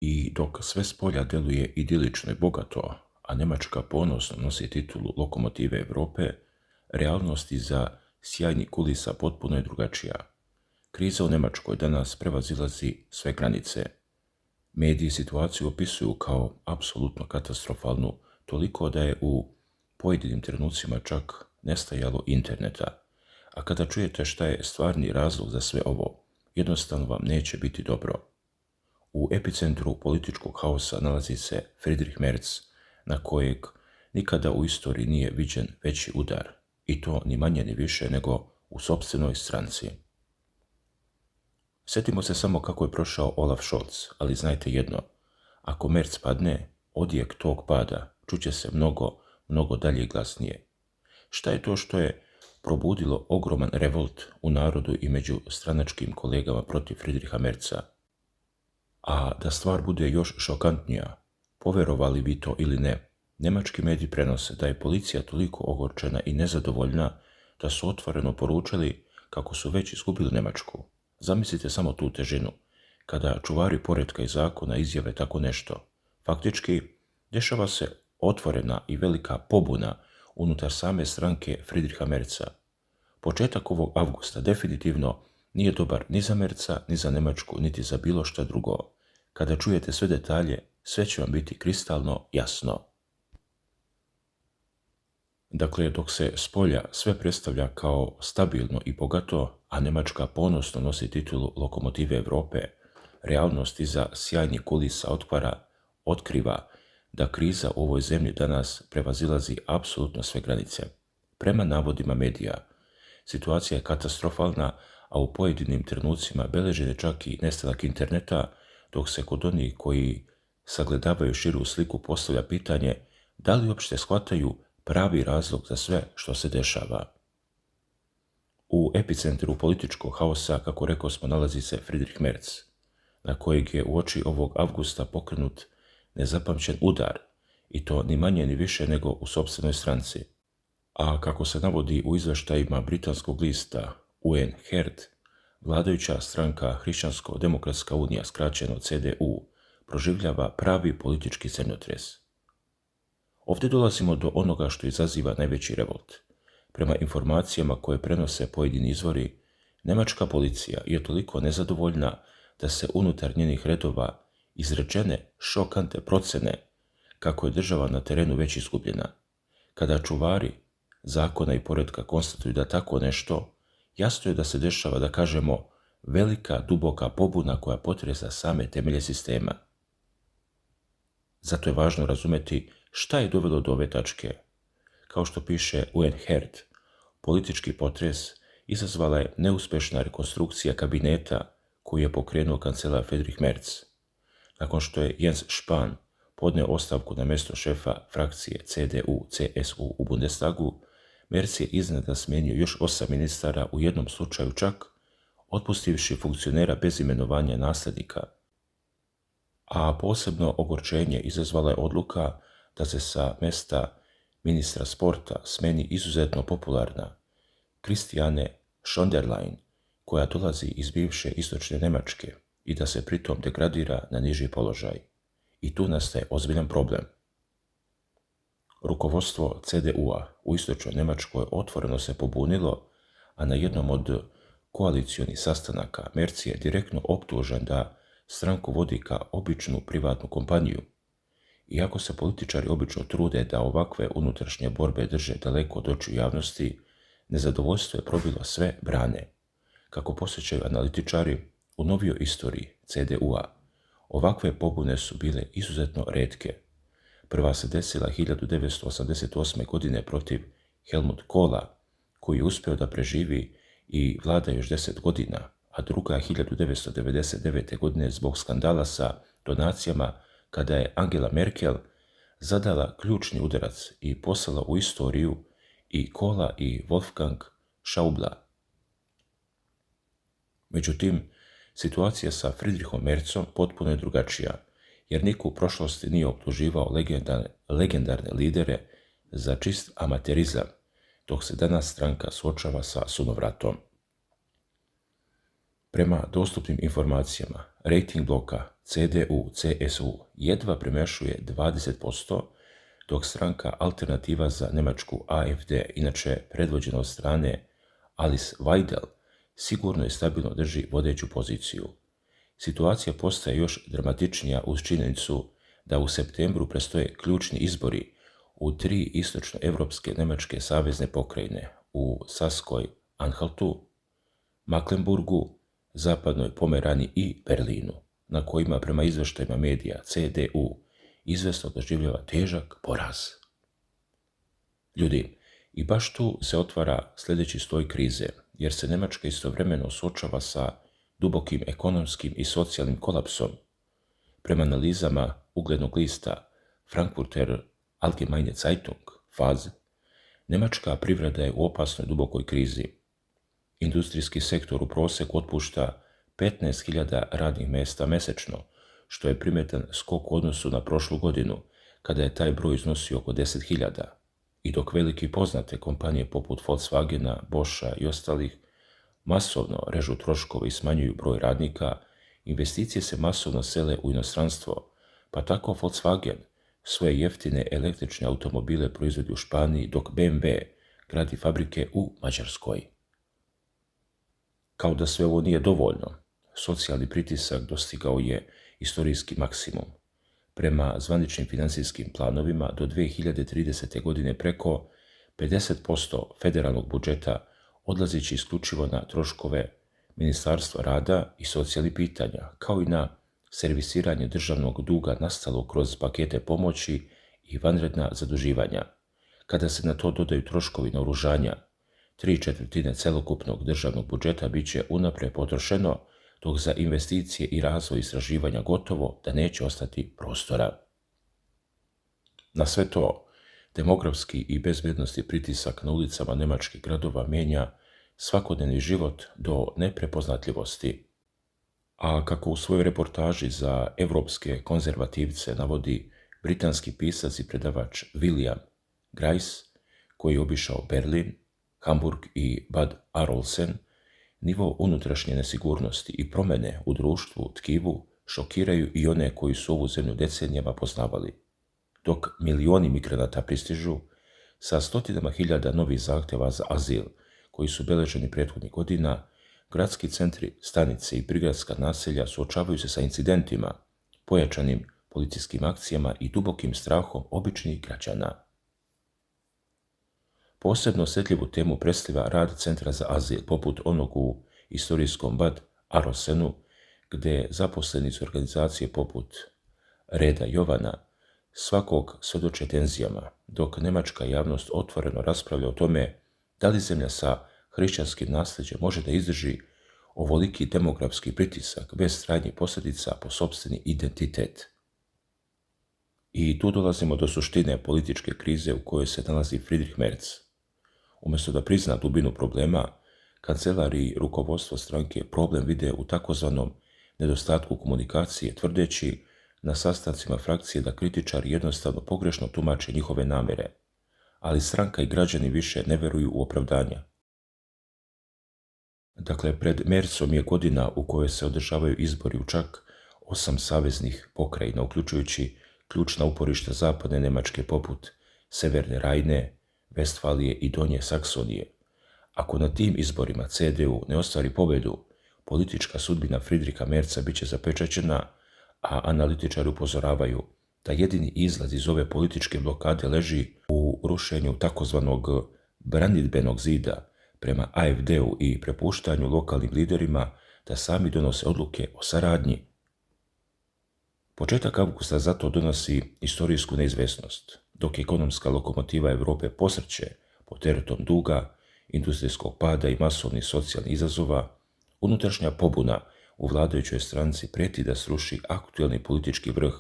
I dok sve spolja deluje idilično i bogato, a Njemačka ponosno nosi titulu lokomotive Europe, realnost iza sjajnih kulisa potpuno je drugačija. Kriza u Njemačkoj danas prevazilazi sve granice. Mediji situaciju opisuju kao apsolutno katastrofalnu, toliko da je u pojedinim trenucima čak nestajalo interneta. A kada čujete šta je stvarni razlog za sve ovo, jednostavno vam neće biti dobro. U epicentru političkog haosa nalazi se Friedrich Merz, na kojeg nikada u istoriji nije viđen veći udar, i to ni manje ni više nego u sopstvenoj stranci. Sjetimo se samo kako je prošao Olaf Scholz, ali znajte jedno, ako Merz padne, odjek tog pada čuće se mnogo dalje i glasnije. Šta je to što je probudilo ogroman revolt u narodu i među stranačkim kolegama protiv Friedricha Merza? A da stvar bude još šokantnija, poverovali vi to ili ne, njemački mediji prenose da je policija toliko ogorčena i nezadovoljna da su otvoreno poručili kako su već izgubili Njemačku. Zamislite samo tu težinu, kada čuvari poretka i zakona izjave tako nešto. Faktički, dešava se otvorena i velika pobuna unutar same stranke Friedricha Merza. Početak ovog avgusta definitivno nije dobar ni za Merza, ni za Njemačku, niti za bilo šta drugo. Kada čujete sve detalje, sve će vam biti kristalno jasno. Dakle, dok se spolja sve predstavlja kao stabilno i bogato, a Njemačka ponosno nosi titulu lokomotive Europe, realnost iza sjajnih kulisa otkriva da kriza u ovoj zemlji danas prevazilazi apsolutno sve granice. Prema navodima medija, situacija je katastrofalna, a u pojedinim trenucima beležen je čak i nestanak interneta, dok se kod onih koji sagledavaju širu sliku postavlja pitanje da li uopšte shvataju pravi razlog za sve što se dešava. U epicentru političkog haosa, kako rekao smo, nalazi se Friedrich Merz, na kojeg je uoči ovog avgusta pokrenut nezapamćen udar, i to ni manje ni više nego u sopstvenoj stranci. A kako se navodi u izveštajima britanskog lista UN Herd, vladajuća stranka Hrišćansko-demokratska unija, skraćeno CDU, proživljava pravi politički zemljotres. Ovdje dolazimo do onoga što izaziva najveći revolt. Prema informacijama koje prenose pojedini izvori, njemačka policija je toliko nezadovoljna da se unutar njenih redova izrečene šokantne procene kako je država na terenu već izgubljena. Kada čuvari zakona i poretka konstatuju da tako nešto, jasno je da se dešava, da kažemo, velika, duboka pobuna koja potresa same temelje sistema. Zato je važno razumeti šta je dovelo do ove tačke. Kao što piše UN Herd, politički potres izazvala je neuspešna rekonstrukcija kabineta koju je pokrenuo kancelar Friedrich Merz. Nakon što je Jens Spahn podneo ostavku na mjesto šefa frakcije CDU-CSU u Bundestagu, Merz je iznenada smijenio još 8 ministara, u jednom slučaju čak otpustivši funkcionera bez imenovanja nasljednika. A posebno ogorčenje izazvala je odluka da se sa mjesta ministra sporta smeni izuzetno popularna Christiane Schonderlein, koja dolazi iz bivše istočne Njemačke, i da se pritom degradira na niži položaj. I tu nastaje ozbiljan problem. Rukovodstvo CDU-a u istočnoj Njemačkoj otvoreno se pobunilo, a na jednom od koalicionih sastanaka Merz je direktno optužen da stranku vodi kao običnu privatnu kompaniju. Iako se političari obično trude da ovakve unutrašnje borbe drže daleko od očiju javnosti, nezadovoljstvo je probilo sve brane. Kako posjećaju analitičari, u novijoj istoriji CDU-a ovakve pobune su bile izuzetno retke. Prva se desila 1988. godine protiv Helmut Kohla, koji je uspio da preživi i vlada još 10 godina, a druga 1999. godine zbog skandala sa donacijama, kada je Angela Merkel zadala ključni udarac i poslala u istoriju i Kohla i Wolfgang Schäuble. Međutim, situacija sa Friedrichom Merzom potpuno je drugačija, jer niko u prošlosti nije optuživao legendarne lidere za čist amaterizam, dok se danas stranka suočava sa sunovratom. Prema dostupnim informacijama, rejting bloka CDU-CSU jedva premašuje 20%, dok stranka Alternativa za Njemačku AfD, inače predvođena od strane Alice Weidel, sigurno i stabilno drži vodeću poziciju. Situacija postaje još dramatičnija uz činjenicu da u septembru predstoje ključni izbori u 3 istočnoevropske njemačke savezne pokrajine, u Saskoj Anhaltu, Mecklenburgu, Zapadnoj Pomerani i Berlinu, na kojima prema izveštajima medija CDU izvesno doživljava težak poraz. Ljudi, i baš tu se otvara sljedeći sloj krize, jer se Njemačka istovremeno suočava sa dubokim ekonomskim i socijalnim kolapsom. Prema analizama uglednog lista Frankfurter Allgemeine Zeitung, FAZ, njemačka privreda je u opasnoj dubokoj krizi. Industrijski sektor u prosjeku otpušta 15.000 radnih mjesta mjesečno, što je primjetan skok u odnosu na prošlu godinu, kada je taj broj iznosio oko 10.000. I dok veliki poznate kompanije poput Volkswagena, Boscha i ostalih masovno režu troškove i smanjuju broj radnika, investicije se masovno sele u inostranstvo, pa tako Volkswagen svoje jeftine električne automobile proizvodi u Španiji, dok BMW gradi fabrike u Mađarskoj. Kao da sve ovo nije dovoljno, socijalni pritisak dostigao je istorijski maksimum. Prema zvaničnim financijskim planovima do 2030. godine preko 50% federalnog budžeta odlazeći isključivo na troškove Ministarstva rada i socijalnih pitanja, kao i na servisiranje državnog duga nastalo kroz pakete pomoći i vanredna zaduživanja. Kada se na to dodaju troškovi naoružanja, 3/4 celokupnog državnog budžeta bit će unaprijed potrošeno, dok za investicije i razvoj istraživanja gotovo da neće ostati prostora. Na sve to, demografski i bezbednosti pritisak na ulicama njemačkih gradova mijenja svakodnevni život do neprepoznatljivosti. A kako u svojoj reportaži za evropske konzervativce navodi britanski pisac i predavač William Grice, koji je obišao Berlin, Hamburg i Bad Arolsen, nivo unutrašnje nesigurnosti i promjene u društvu, tkivu, šokiraju i one koji su ovu zemlju decenijama poznavali. Dok milioni migranata pristižu sa stotinama hiljada novih zahtjeva za azil koji su beleženi prethodnih godina, gradski centri, stanice i prigradska naselja suočavaju se sa incidentima, pojačanim policijskim akcijama i dubokim strahom običnih građana. Posebno osjetljivu temu predstavlja rad centra za azil, poput onog u istorijskom Bad Arolsenu, gdje zaposlenici organizacije poput Reda Jovana svakog svjedoče tenzijama, dok njemačka javnost otvoreno raspravlja o tome da li zemlja sa hrišćanskim nasljeđem može da izdrži ovoliki demografski pritisak bez trajnih posljedica po sopstveni identitet. I tu dolazimo do suštine političke krize u kojoj se nalazi Friedrich Merz. Umjesto da prizna dubinu problema, kancelar i rukovodstvo stranke problem vide u takozvanom nedostatku komunikacije, tvrdeći na sastancima frakcije da kritičari jednostavno pogrešno tumače njihove namjere, ali stranka i građani više ne veruju u opravdanja. Dakle, pred Merzom je godina u kojoj se održavaju izbori u čak 8 saveznih pokrajina, uključujući ključna uporišta zapadne Njemačke poput Severne Rajne, Vestfalije i Donje Saksonije. Ako na tim izborima CDU ne ostvari pobjedu, politička sudbina Friedricha Merza bit će zapečaćena, a analitičari upozoravaju da jedini izlaz iz ove političke blokade leži u rušenju takozvanog branidbenog zida prema AfD-u i prepuštanju lokalnim liderima da sami donose odluke o saradnji. Početak avgusta zato donosi istorijsku neizvesnost, dok ekonomska lokomotiva Europe posrće pod teretom duga, industrijskog pada i masovnih socijalnih izazova, unutrašnja pobuna u vladajućoj stranci prijeti da sruši aktuelni politički vrh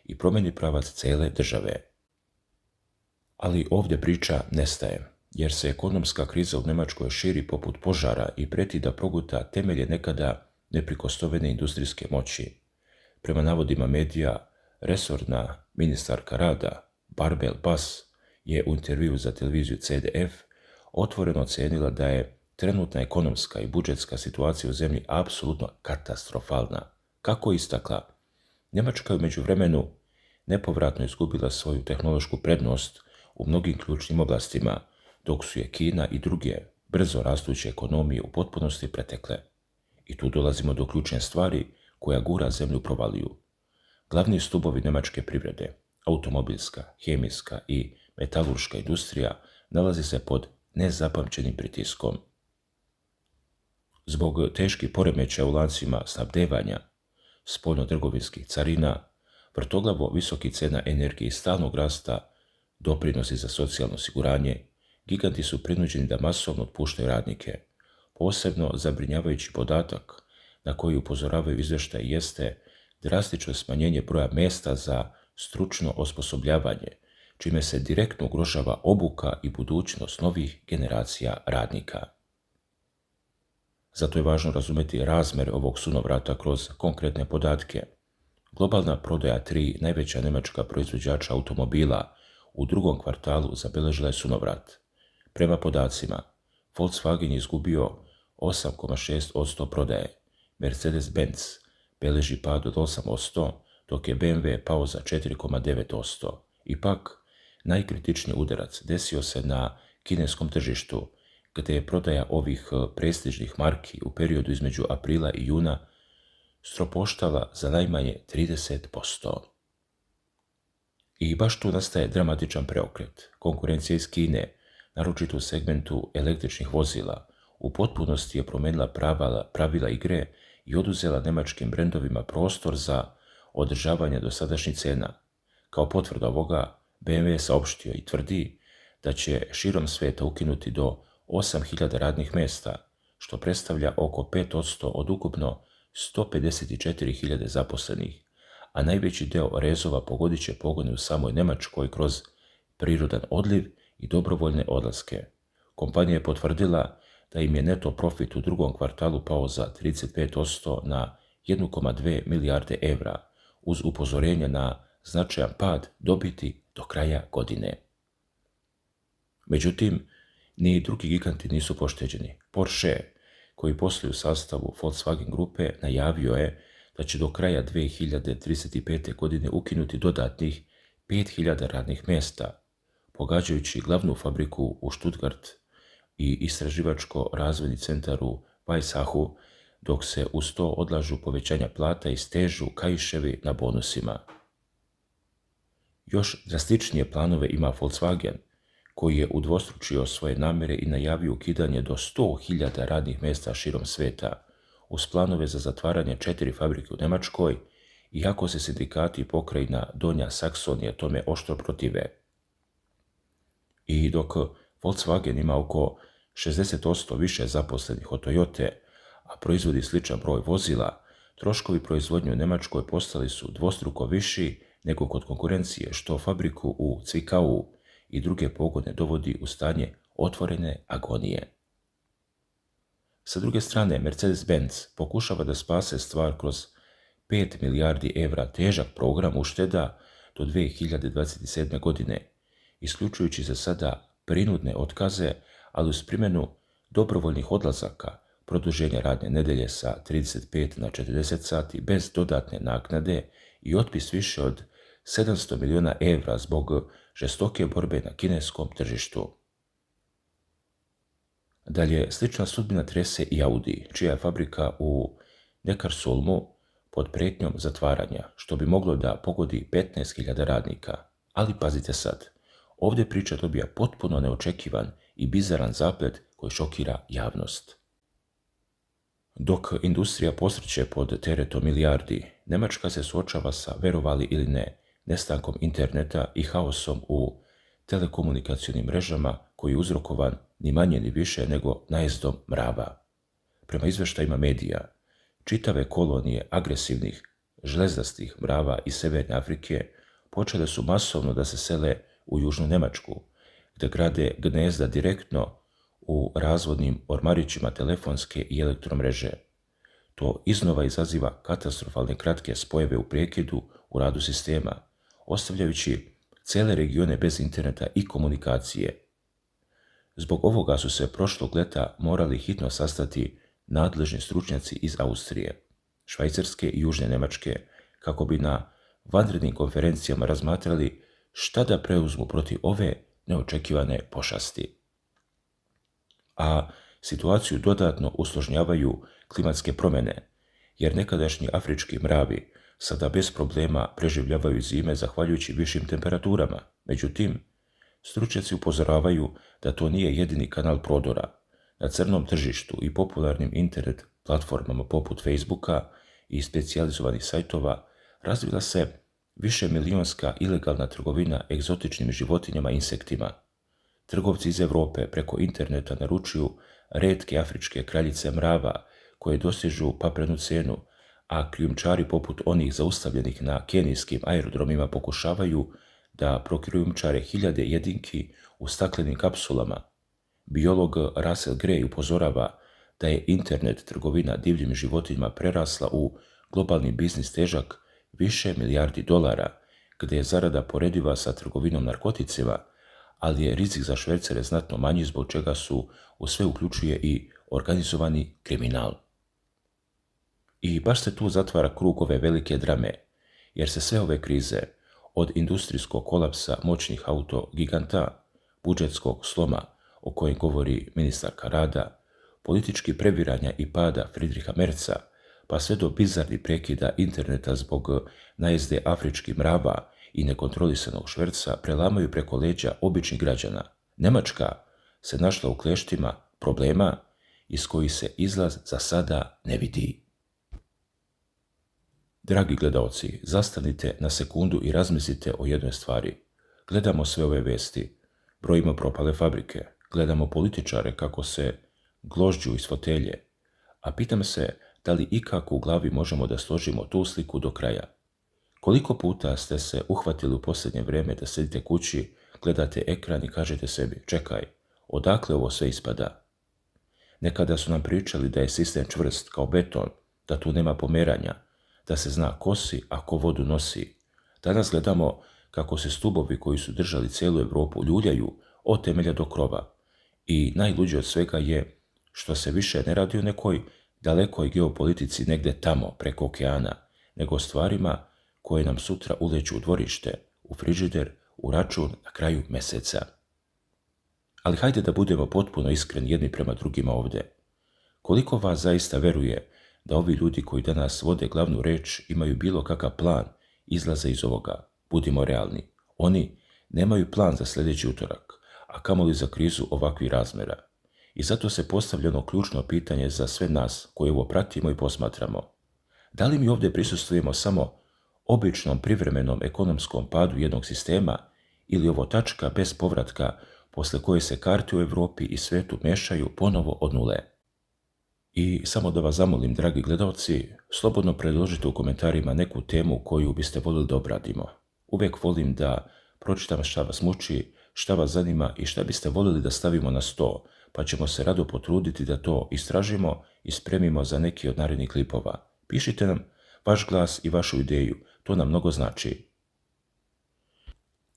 i promijeni pravac cijele države. Ali ovdje priča nestaje, jer se ekonomska kriza u Njemačkoj širi poput požara i prijeti da proguta temelje nekada neprikosnovene industrijske moći. Prema navodima medija, resorna ministarka rada Barbel Bas je u intervju za televiziju CDF otvoreno ocenila da je trenutna ekonomska i budžetska situacija u zemlji apsolutno katastrofalna. Kako je istakla, Njemačka je u međuvremenu nepovratno izgubila svoju tehnološku prednost u mnogim ključnim oblastima, dok su je Kina i druge brzo rastuće ekonomije u potpunosti pretekle. I tu dolazimo do ključne stvari koja gura zemlju u provaliju. Glavni stubovi njemačke privrede, automobilska, hemijska i metalurška industrija, nalazi se pod nezapamćenim pritiskom. Zbog teških poremećaja u lancima snabdevanja, spoljnotrgovinskih carina, vrtoglavo visoki cena energije i stalnog rasta, doprinosi za socijalno osiguranje, giganti su prinuđeni da masovno otpuštaju radnike. Posebno zabrinjavajući podatak na koji upozoravaju izvještaji jeste drastično smanjenje broja mjesta za stručno osposobljavanje, čime se direktno ugrožava obuka i budućnost novih generacija radnika. Zato je važno razumjeti razmjer ovog sunovrata kroz konkretne podatke. Globalna prodaja 3 najveća njemačka proizvođača automobila u drugom kvartalu zabeležila je sunovrat. Prema podacima, Volkswagen je izgubio 8,6% prodaje, Mercedes-Benz beleži pad od 8%, dok je BMW pao za 4,9%. Ipak, najkritičniji udarac desio se na kineskom tržištu, gdje je prodaja ovih prestižnih marki u periodu između aprila i juna stropoštala za najmanje 30%. I baš tu nastaje dramatičan preokret. Konkurencija iz Kine, naročito u segmentu električnih vozila, u potpunosti je promijenila pravila igre i oduzela njemačkim brendovima prostor za održavanje dosadašnjih cena. Kao potvrda ovoga, BMW je saopštio i tvrdi da će širom svijeta ukinuti do 8.000 radnih mjesta, što predstavlja oko 5% od ukupno 154.000 zaposlenih, a najveći deo rezova pogodit će pogone u samoj Njemačkoj kroz prirodan odliv i dobrovoljne odlaske. Kompanija je potvrdila da im je neto profit u drugom kvartalu pao za 35% na 1,2 milijarde evra, uz upozorenje na značajan pad dobiti do kraja godine. Međutim, ni drugi giganti nisu pošteđeni. Porsche, koji posluje u sastavu Volkswagen grupe, najavio je da će do kraja 2035. godine ukinuti dodatnih 5.000 radnih mjesta, pogađajući glavnu fabriku u Stuttgart i istraživačko-razvojni centar u Weissachu, dok se uz to odlažu povećanja plata i stežu kaiševi na bonusima. Još drastičnije planove ima Volkswagen, koji je udvostručio svoje namjere i najavio ukidanje do 100.000 radnih mjesta širom svijeta, uz planove za zatvaranje 4 fabrike u Njemačkoj, iako se sindikati pokrajina Donja Saksonija tome oštro protive. I dok Volkswagen ima oko 60% više zaposlenih od Toyote, a proizvodi sličan broj vozila, troškovi proizvodnje u Njemačkoj postali su dvostruko viši nego kod konkurencije, što fabriku u Zwickau i druge pogone dovodi u stanje otvorene agonije. Sa druge strane, Mercedes-Benz pokušava da spase stvar kroz 5 milijardi evra težak program ušteda do 2027. godine, isključujući za sada prinudne otkaze, ali uz primjenu dobrovoljnih odlazaka, produženja radne nedelje sa 35 na 40 sati bez dodatne naknade i otpis više od 700 milijuna evra zbog žestoke borbe na kineskom tržištu. Dalje, slična sudbina trese i Audi, čija je fabrika u Neckarsulmu pod prijetnjom zatvaranja, što bi moglo da pogodi 15.000 radnika. Ali pazite sad, ovdje priča dobija potpuno neočekivan i bizaran zaplet koji šokira javnost. Dok industrija posrće pod teretom milijardi, Njemačka se suočava sa, verovali ili ne, nestankom interneta i haosom u telekomunikacionim mrežama koji je uzrokovan ni manje ni više nego najezdom mrava. Prema izveštajima medija, čitave kolonije agresivnih žlezdastih mrava iz Severne Afrike počele su masovno da se sele u južnu Njemačku, gdje grade gnezda direktno u razvodnim ormarićima telefonske i elektromreže. To iznova izaziva katastrofalne kratke spojeve u prekidu u radu sistema, ostavljajući cijele regione bez interneta i komunikacije. Zbog ovoga su se prošlog leta morali hitno sastati nadležni stručnjaci iz Austrije, Švajcarske i Južne Njemačke kako bi na vanrednim konferencijama razmatrali šta da preuzmu protiv ove neočekivane pošasti. A situaciju dodatno usložnjavaju klimatske promjene, jer nekadašnji afrički mravi sada bez problema preživljavaju zime zahvaljujući višim temperaturama. Međutim, stručnjaci upozoravaju da to nije jedini kanal prodora. Na crnom tržištu i popularnim internet platformama poput Facebooka i specijalizovanih sajtova razvila se višemilijonska ilegalna trgovina egzotičnim životinjama i insektima. Trgovci iz Europe preko interneta naručuju retke afričke kraljice mrava koje dostižu paprenu cenu, a krijumčari poput onih zaustavljenih na kenijskim aerodromima pokušavaju da prokrijumčare hiljade jedinki u staklenim kapsulama. Biolog Russell Gray upozorava da je internet trgovina divljim životinjama prerasla u globalni biznis težak više milijardi dolara, gdje je zarada porediva sa trgovinom narkoticima, ali je rizik za švercere znatno manji, zbog čega su u sve uključuje i organizovani kriminal. I baš se tu zatvara krug ove velike drame, jer se sve ove krize, od industrijskog kolapsa moćnih autogiganta, budžetskog sloma o kojem govori ministarka rada, političkih previranja i pada Friedricha Merza, pa sve do bizarnih prekida interneta zbog najezde afričkih mrava i nekontrolisanog šverca prelamaju preko leđa običnih građana. Njemačka se našla u kleštima problema iz kojih se izlaz za sada ne vidi. Dragi gledaoci, zastanite na sekundu i razmislite o jednoj stvari. Gledamo sve ove vesti, brojimo propale fabrike, gledamo političare kako se gložđu iz fotelje, a pitam se da li ikako u glavi možemo da složimo tu sliku do kraja. Koliko puta ste se uhvatili u posljednje vrijeme da sedite kući, gledate ekran i kažete sebi, čekaj, odakle ovo sve ispada? Nekada su nam pričali da je sistem čvrst kao beton, da tu nema pomeranja, da se zna ko si, a ko vodu nosi. Danas gledamo kako se stubovi koji su držali cijelu Europu ljuljaju od temelja do krova. I najluđe od svega je što se više ne radi o nekoj dalekoj geopolitici negdje tamo, preko okeana, nego o stvarima koje nam sutra uleću u dvorište, u frižider, u račun na kraju mjeseca. Ali hajde da budemo potpuno iskreni jedni prema drugima ovdje. Koliko vas zaista veruje da ovi ljudi koji danas vode glavnu reč imaju bilo kakav plan izlaza iz ovoga? Budimo realni. Oni nemaju plan za sljedeći utorak, a kamoli za krizu ovakvih razmjera. I zato se postavlja ono ključno pitanje za sve nas koji ovo pratimo i posmatramo. Da li mi ovdje prisustvujemo samo običnom privremenom ekonomskom padu jednog sistema ili ovo tačka bez povratka posle koje se karte u Europi i svetu mešaju ponovo od nule? I samo da vas zamolim, dragi gledalci, slobodno predložite u komentarima neku temu koju biste voljeli da obradimo. Uvijek volim da pročitam šta vas muči, šta vas zanima i šta biste voljeli da stavimo na sto, pa ćemo se rado potruditi da to istražimo i spremimo za neki od narednih klipova. Pišite nam vaš glas i vašu ideju, to nam mnogo znači.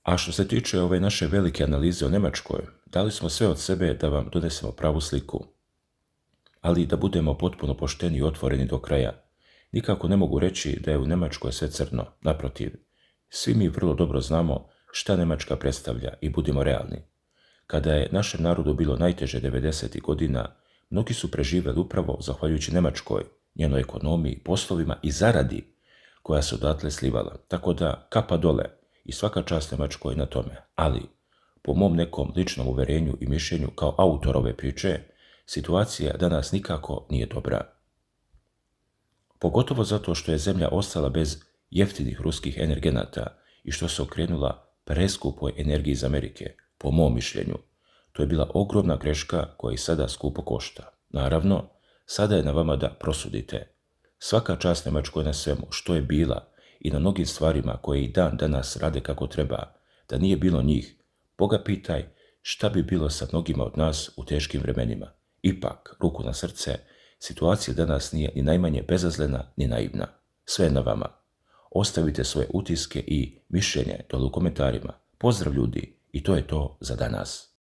A što se tiče ove naše velike analize o Njemačkoj, dali smo sve od sebe da vam donesemo pravu sliku. Ali da budemo potpuno pošteni i otvoreni do kraja, nikako ne mogu reći da je u Njemačkoj sve crno, naprotiv. Svi mi vrlo dobro znamo šta Njemačka predstavlja i budimo realni. Kada je našem narodu bilo najteže 90. godina, mnogi su preživjeli upravo zahvaljujući Njemačkoj, njenoj ekonomiji, poslovima i zaradi koja se odatle slivala. Tako da kapa dole i svaka čast Njemačkoj na tome. Ali, po mom nekom ličnom uverenju i mišljenju kao autor ove priče, situacija danas nikako nije dobra. Pogotovo zato što je zemlja ostala bez jeftinih ruskih energenata i što se okrenula preskupoj energiji iz Amerike. Po mom mišljenju, to je bila ogromna greška koja i sada skupo košta. Naravno, sada je na vama da prosudite. Svaka čast Njemačkoj na svemu što je bila i na mnogim stvarima koje i dan danas rade kako treba. Da nije bilo njih, Boga pitaj šta bi bilo sa mnogima od nas u teškim vremenima. Ipak, ruku na srce, situacija danas nije ni najmanje bezazlena ni naivna. Sve je na vama. Ostavite svoje utiske i mišljenje dole u komentarima. Pozdrav ljudi! I to je to za danas.